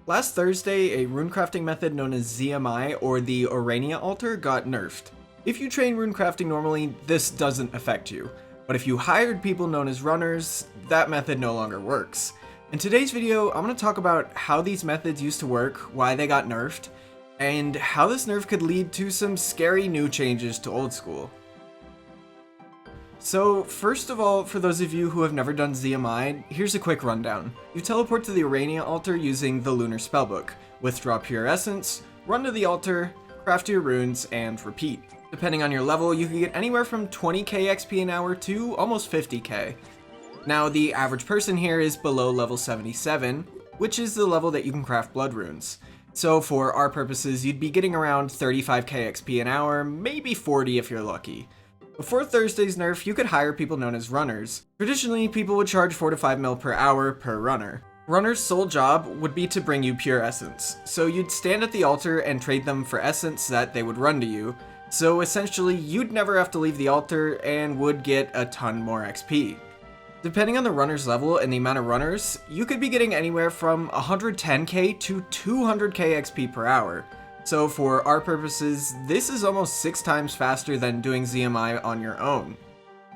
Last Thursday, a runecrafting method known as ZMI, or the Ourania altar, got nerfed. If you train runecrafting normally, this doesn't affect you. But if you hired people known as runners, that method no longer works. In today's video, I'm going to talk about how these methods used to work, why they got nerfed, and how this nerf could lead to some scary new changes to old school. So first of all, for those of you who have never done ZMI, here's a quick rundown. You teleport to the Ourania altar using the Lunar Spellbook, withdraw pure essence, run to the altar, craft your runes, and repeat. Depending on your level, you can get anywhere from 20k XP an hour to almost 50k. Now the average person here is below level 77, which is the level that you can craft blood runes. So for our purposes, you'd be getting around 35k XP an hour, maybe 40 if you're lucky. Before Thursday's nerf, you could hire people known as runners. Traditionally, people would charge 4 to 5 mil per hour per runner. Runner's sole job would be to bring you pure essence, so you'd stand at the altar and trade them for essence that they would run to you, so essentially you'd never have to leave the altar and would get a ton more XP. Depending on the runner's level and the amount of runners, you could be getting anywhere from 110k to 200k XP per hour. So for our purposes, this is almost 6 times faster than doing ZMI on your own.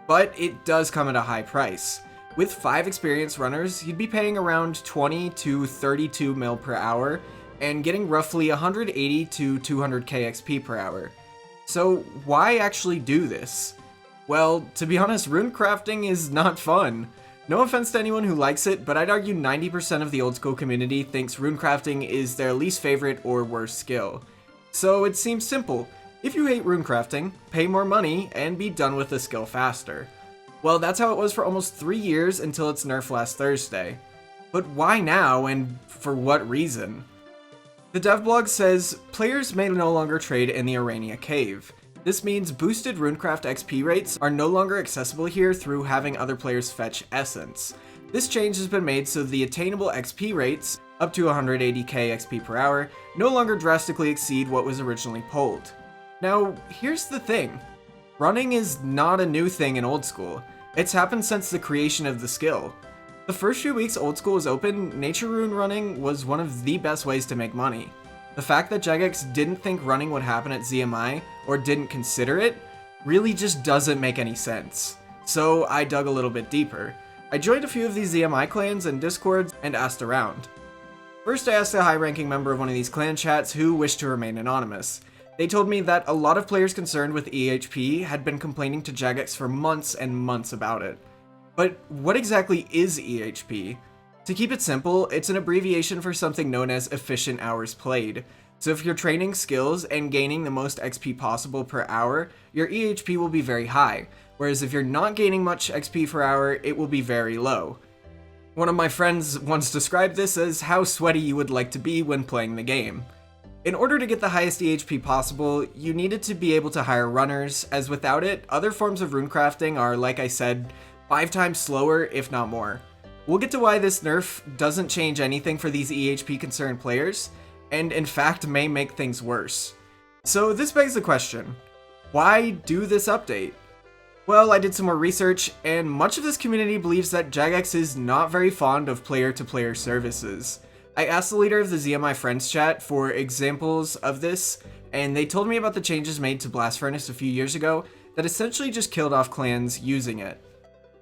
But it does come at a high price. With 5 experienced runners, you'd be paying around 20 to 32 mil per hour and getting roughly 180 to 200k XP per hour. So why actually do this? Well, to be honest, runecrafting is not fun. No offense to anyone who likes it, but I'd argue 90% of the old school community thinks runecrafting is their least favorite or worst skill. So it seems simple. If you hate runecrafting, pay more money and be done with the skill faster. Well, that's how it was for almost 3 years until its nerf last Thursday. But why now and for what reason? The dev blog says, players may no longer trade in the Ourania cave. This means boosted runecraft XP rates are no longer accessible here through having other players fetch essence. This change has been made so the attainable XP rates, up to 180k XP per hour, no longer drastically exceed what was originally polled. Now, here's the thing. Running is not a new thing in old school. It's happened since the creation of the skill. The first few weeks old school was open, nature rune running was one of the best ways to make money. The fact that Jagex didn't think running would happen at ZMI, or didn't consider it, really just doesn't make any sense. So I dug a little bit deeper. I joined a few of these ZMI clans and discords and asked around. First I asked a high-ranking member of one of these clan chats who wished to remain anonymous. They told me that a lot of players concerned with EHP had been complaining to Jagex for months and months about it. But what exactly is EHP? To keep it simple, it's an abbreviation for something known as efficient hours played. So if you're training skills and gaining the most XP possible per hour, your EHP will be very high, whereas if you're not gaining much XP per hour, it will be very low. One of my friends once described this as how sweaty you would like to be when playing the game. In order to get the highest EHP possible, you needed to be able to hire runners, as without it, other forms of runecrafting are, like I said, 5 times slower, if not more. We'll get to why this nerf doesn't change anything for these EHP concerned players, and in fact may make things worse. So this begs the question, why do this update? Well, I did some more research, and much of this community believes that Jagex is not very fond of player-to-player services. I asked the leader of the ZMI Friends chat for examples of this, and they told me about the changes made to Blast Furnace a few years ago that essentially just killed off clans using it.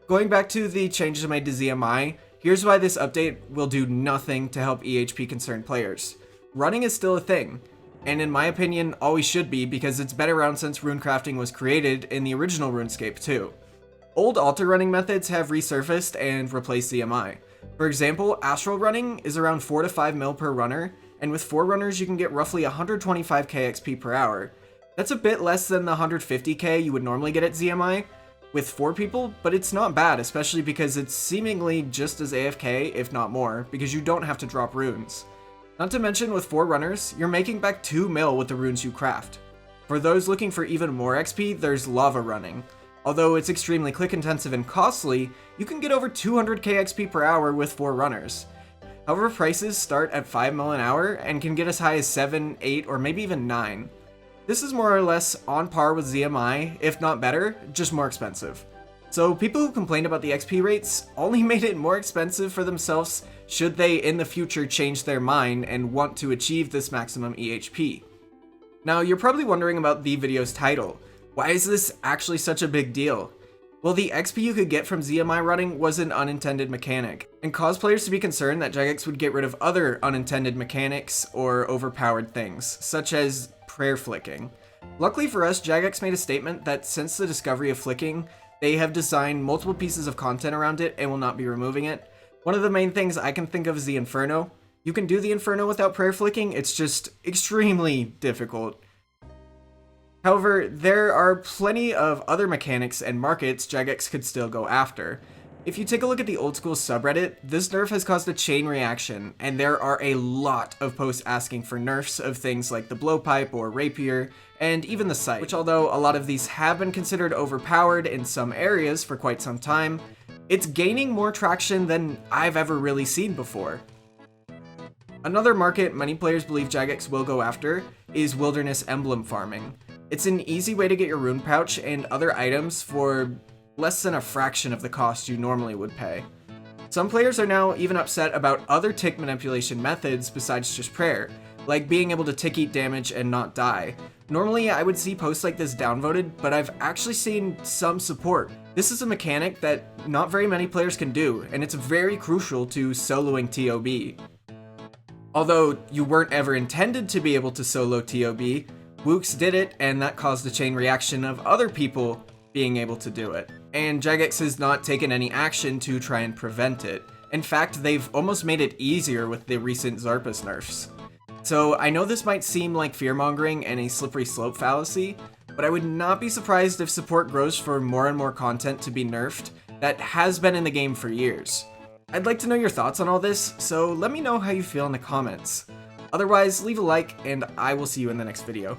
Going back to the changes made to ZMI, here's why this update will do nothing to help EHP concerned players. Running is still a thing, and in my opinion always should be because it's been around since runecrafting was created in the original RuneScape too. Old altar running methods have resurfaced and replaced ZMI. For example, astral running is around 4 to 5 mil per runner, and with 4 runners you can get roughly 125k XP per hour. That's a bit less than the 150k you would normally get at ZMI, with 4 people, but it's not bad, especially because it's seemingly just as AFK, if not more, because you don't have to drop runes. Not to mention, with 4 runners, you're making back 2 mil with the runes you craft. For those looking for even more XP, there's lava running. Although it's extremely click intensive and costly, you can get over 200k XP per hour with 4 runners. However, prices start at 5 mil an hour and can get as high as 7, 8, or maybe even 9. This is more or less on par with ZMI, if not better, just more expensive. So people who complained about the XP rates only made it more expensive for themselves should they in the future change their mind and want to achieve this maximum EHP. Now, you're probably wondering about the video's title. Why is this actually such a big deal? Well, the XP you could get from ZMI running was an unintended mechanic, and caused players to be concerned that Jagex would get rid of other unintended mechanics or overpowered things, such as prayer flicking. Luckily for us, Jagex made a statement that since the discovery of flicking, they have designed multiple pieces of content around it and will not be removing it. One of the main things I can think of is the Inferno. You can do the Inferno without prayer flicking, it's just extremely difficult. However, there are plenty of other mechanics and markets Jagex could still go after. If you take a look at the old school subreddit, this nerf has caused a chain reaction, and there are a lot of posts asking for nerfs of things like the blowpipe or rapier, and even the scythe, which although a lot of these have been considered overpowered in some areas for quite some time, it's gaining more traction than I've ever really seen before. Another market many players believe Jagex will go after is wilderness emblem farming. It's an easy way to get your rune pouch and other items for less than a fraction of the cost you normally would pay. Some players are now even upset about other tick manipulation methods besides just prayer, like being able to tick eat damage and not die. Normally I would see posts like this downvoted, but I've actually seen some support. This is a mechanic that not very many players can do, and it's very crucial to soloing TOB. Although you weren't ever intended to be able to solo TOB, Wooks did it, and that caused a chain reaction of other people being able to do it. And Jagex has not taken any action to try and prevent it. In fact, they've almost made it easier with the recent Zarpus nerfs. So I know this might seem like fear-mongering and a slippery slope fallacy, but I would not be surprised if support grows for more and more content to be nerfed that has been in the game for years. I'd like to know your thoughts on all this, so let me know how you feel in the comments. Otherwise, leave a like, and I will see you in the next video.